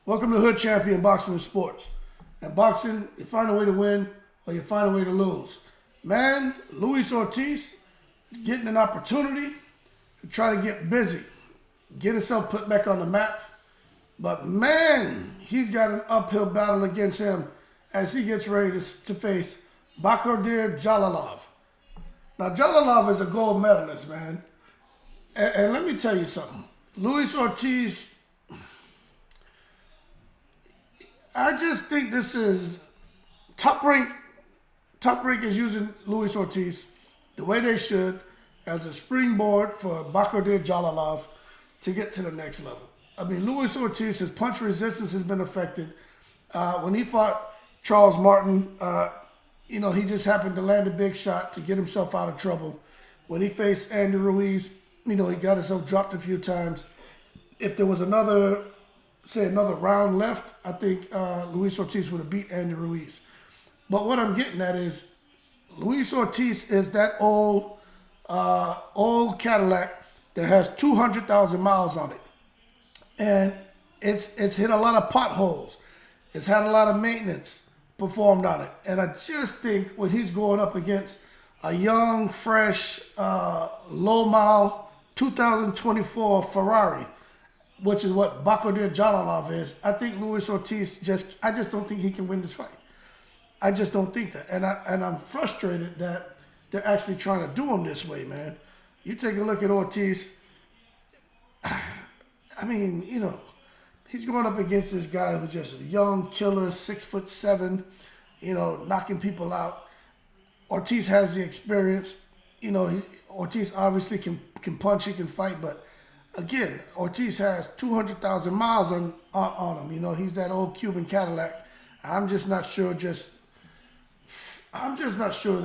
Welcome to Hood Champion Boxing and Sports. In boxing, you find a way to win or you find a way to lose. Man, Luis Ortiz is getting an opportunity to try to get busy, get himself put back on the map. But man, he's got an uphill battle against him as he gets ready to face Bakhodir Jalalov. Now, Jalalov is a gold medalist, man. And let me tell you something. Luis Ortiz, I just think this is Top Rank is using Luis Ortiz the way they should as a springboard for Bakhodir Jalalov to get to the next level. I mean, Luis Ortiz, his punch resistance has been affected. When he fought Charles Martin, he just happened to land a big shot to get himself out of trouble. When he faced Andy Ruiz, he got himself dropped a few times. If there was another round left, I think Luis Ortiz would have beat Andy Ruiz. But what I'm getting at is Luis Ortiz is that old Cadillac that has 200,000 miles on it. And it's hit a lot of potholes. It's had a lot of maintenance performed on it. And I just think when he's going up against a young, fresh, low-mile 2024 Ferrari, which is what Bakhodir Jalalov is, I think Luis Ortiz I just don't think he can win this fight. I just don't think that. And I'm frustrated that they're actually trying to do him this way, man. You take a look at Ortiz. I mean, he's going up against this guy who's just a young killer, 6'7", knocking people out. Ortiz has the experience. Ortiz obviously can punch, he can fight, but again, Ortiz has 200,000 miles on him. He's that old Cuban Cadillac. I'm just not sure that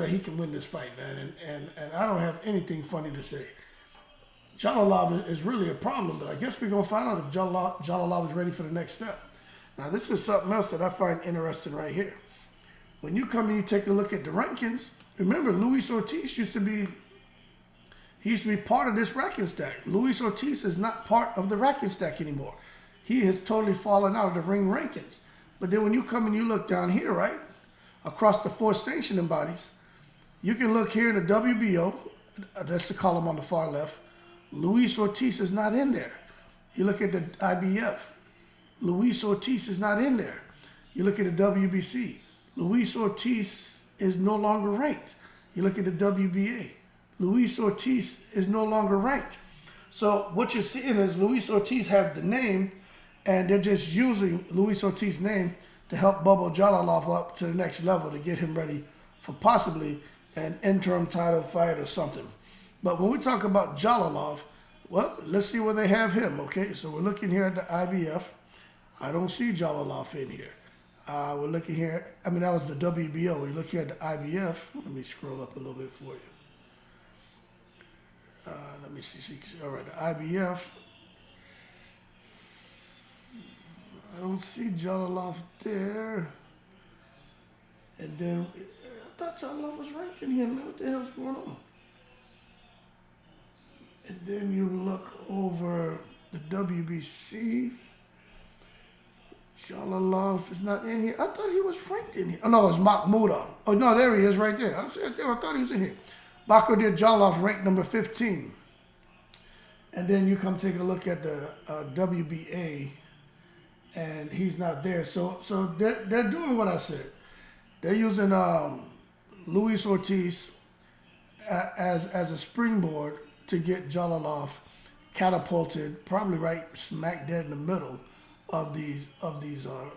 he can win this fight, man. And I don't have anything funny to say. Jalalov is really a problem, but I guess we're going to find out if Jalalov is ready for the next step. Now, this is something else that I find interesting right here. When you come and you take a look at the rankings, remember, Luis Ortiz used to be part of this ranking stack. Luis Ortiz is not part of the ranking stack anymore. He has totally fallen out of the ring rankings. But then when you come and you look down here, right, across the 4 sanctioning bodies, you can look here in the WBO, that's the column on the far left. Luis Ortiz is not in there. You look at the IBF, Luis Ortiz is not in there. You look at the WBC, Luis Ortiz is no longer ranked. You look at the WBA, Luis Ortiz is no longer ranked. So what you're seeing is Luis Ortiz has the name, and they're just using Luis Ortiz's name to help bubble Jalalov up to the next level to get him ready for possibly an interim title fight or something. But when we talk about Jalalov, well, let's see where they have him, okay? So we're looking here at the IBF. I don't see Jalalov in here. We're looking here, that was the WBO. We're looking at the IBF. Let me scroll up a little bit for you. Let me see. All right, the IBF. I don't see Jalalov there. And then, I thought Jalalov was ranked in here, man. What the hell's going on? And then you look over the WBC. Jalalov is not in here. I thought he was ranked in here. Oh, no, it's Mahmoudov. Oh, no, there he is right there. I thought he was in here. Bakhodir Jalalov ranked number 15. And then you come take a look at the WBA, and he's not there. So they're doing what I said. They're using Luis Ortiz as a springboard to get Jalalov catapulted, probably right smack dead in the middle of these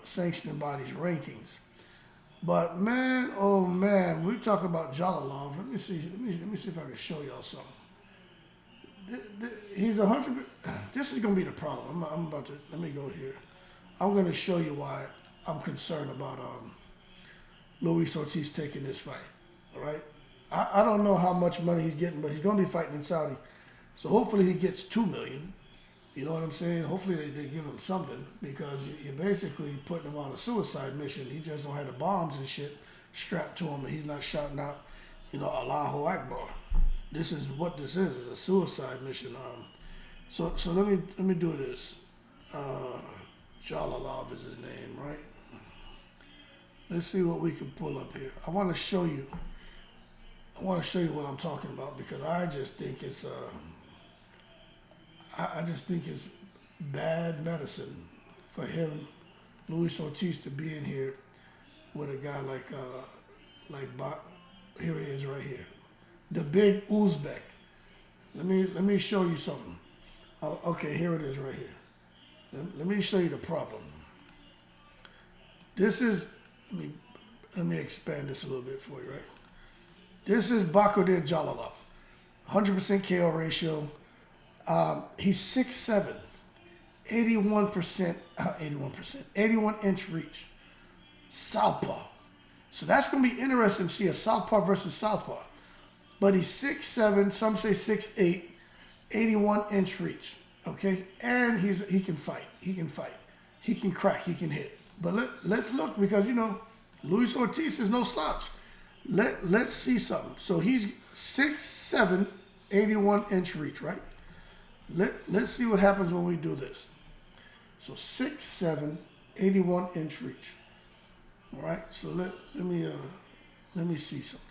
sanctioning bodies rankings. But man, oh man, we talk about Jalalov. Let me see if I can show y'all something. He's 100. This is gonna be the problem. I'm about to. Let me go here. I'm gonna show you why I'm concerned about Luis Ortiz taking this fight. All right. I don't know how much money he's getting, but he's gonna be fighting in Saudi, so hopefully he gets $2 million. You know what I'm saying? Hopefully they give him something, because you're basically putting him on a suicide mission. He just don't have the bombs and shit strapped to him, and he's not shouting out, Allahu Akbar. This is what this is. It's a suicide mission. So let me do this. Jalalov is his name, right? Let's see what we can pull up here. I want to show you what I'm talking about, because I just think it's bad medicine for him, Luis Ortiz, to be in here with a guy like here he is right here, the big Uzbek. Let me show you something. Okay, here it is right here. Let me show you the problem. This is, let me expand this a little bit for you, right? This is Bakhodir Jalalov, 100% KO ratio. He's 6'7", 81 inch reach, southpaw. So that's going to be interesting to see a southpaw versus southpaw. But he's 6'7", some say 6'8", 81 inch reach. Okay, and he can fight. He can fight. He can crack. He can hit. But let's look, because Luis Ortiz is no slouch. Let's see something. So he's 6'7", 81 inch reach, right? Let's see what happens when we do this. So 6'7", 81 inch reach. All right. So let me see something.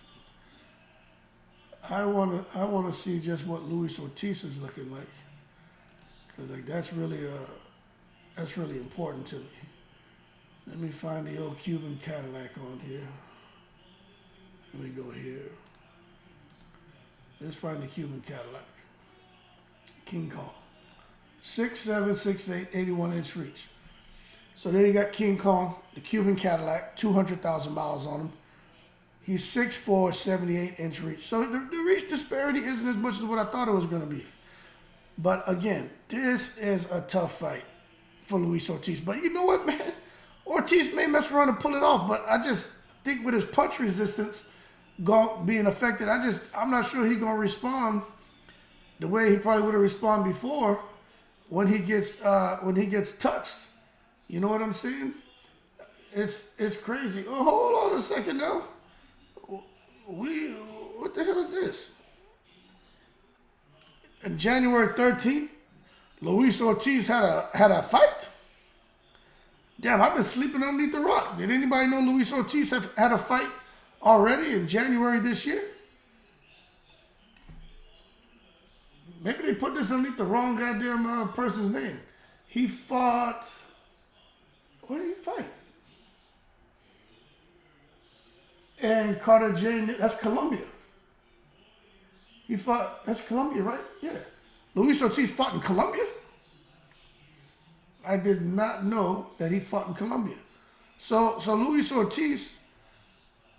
I wanna see just what Luis Ortiz is looking like, because that's really important to me. Let me find the old Cuban Cadillac on here. Let me go here. Let's find the Cuban Cadillac. King Kong. 6'7", 6'8", 81 inch reach. So there you got King Kong, the Cuban Cadillac, 200,000 miles on him. He's 6'4", 78 inch reach. So the reach disparity isn't as much as what I thought it was going to be. But again, this is a tough fight for Luis Ortiz. But you know what, man? Ortiz may mess around and pull it off, but I just think with his punch resistance being affected, I'm not sure he's going to respond the way he probably would have responded before when he gets touched. You know what I'm saying? It's crazy. Oh, hold on a second now. What the hell is this? On January 13th, Luis Ortiz had a fight? Damn, I've been sleeping underneath the rock. Did anybody know Luis Ortiz had a fight already in January this year? Maybe they put this underneath the wrong goddamn person's name. He fought... Where did he fight? And Cartagena, that's Colombia. He fought, that's Colombia, right? Yeah. Luis Ortiz fought in Colombia? I did not know that he fought in Colombia. So Luis Ortiz,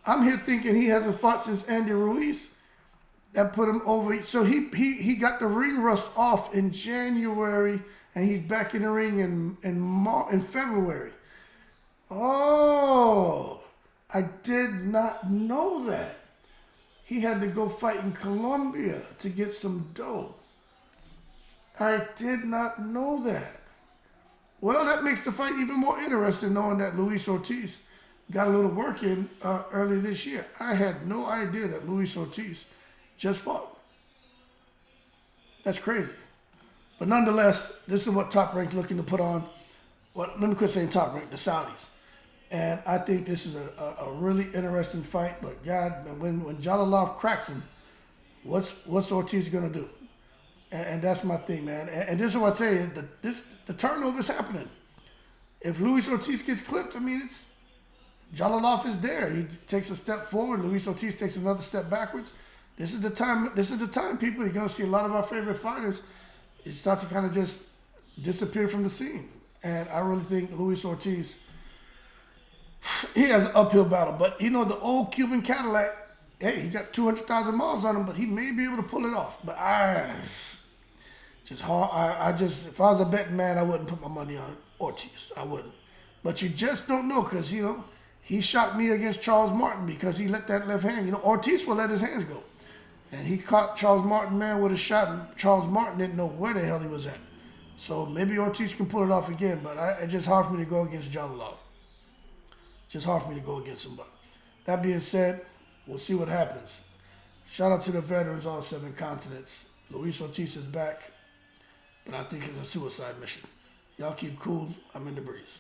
I'm here thinking he hasn't fought since Andy Ruiz. That put him over. So he got the ring rust off in January, and he's back in the ring in February. Oh, I did not know that. He had to go fight in Colombia to get some dough. I did not know that. Well, that makes the fight even more interesting, knowing that Luis Ortiz got a little work in early this year. I had no idea that Luis Ortiz just fought. That's crazy. But nonetheless, this is what Top Rank's looking to put on. Well, let me quit saying Top Rank, the Saudis. And I think this is a really interesting fight. But God, when Jalalov cracks him, what's Ortiz gonna do? And that's my thing, man. And this is what I tell you: the turnover is happening. If Luis Ortiz gets clipped, I mean, Jalalov is there. He takes a step forward. Luis Ortiz takes another step backwards. This is the time. This is the time, people. You're gonna see a lot of our favorite fighters start to kind of just disappear from the scene. And I really think Luis Ortiz, he has an uphill battle. But the old Cuban Cadillac, hey, he got 200,000 miles on him, but he may be able to pull it off. But if I was a betting man, I wouldn't put my money on Ortiz. I wouldn't. But you just don't know, because he shot me against Charles Martin because he let that left hand. Ortiz will let his hands go. And he caught Charles Martin, man, with a shot, and Charles Martin didn't know where the hell he was at. So maybe Ortiz can pull it off again, but it's just hard for me to go against Jalalov. Just hard for me to go against him. But that being said, we'll see what happens. Shout out to the veterans on 7 continents. Luis Ortiz is back, but I think it's a suicide mission. Y'all keep cool. I'm in the breeze.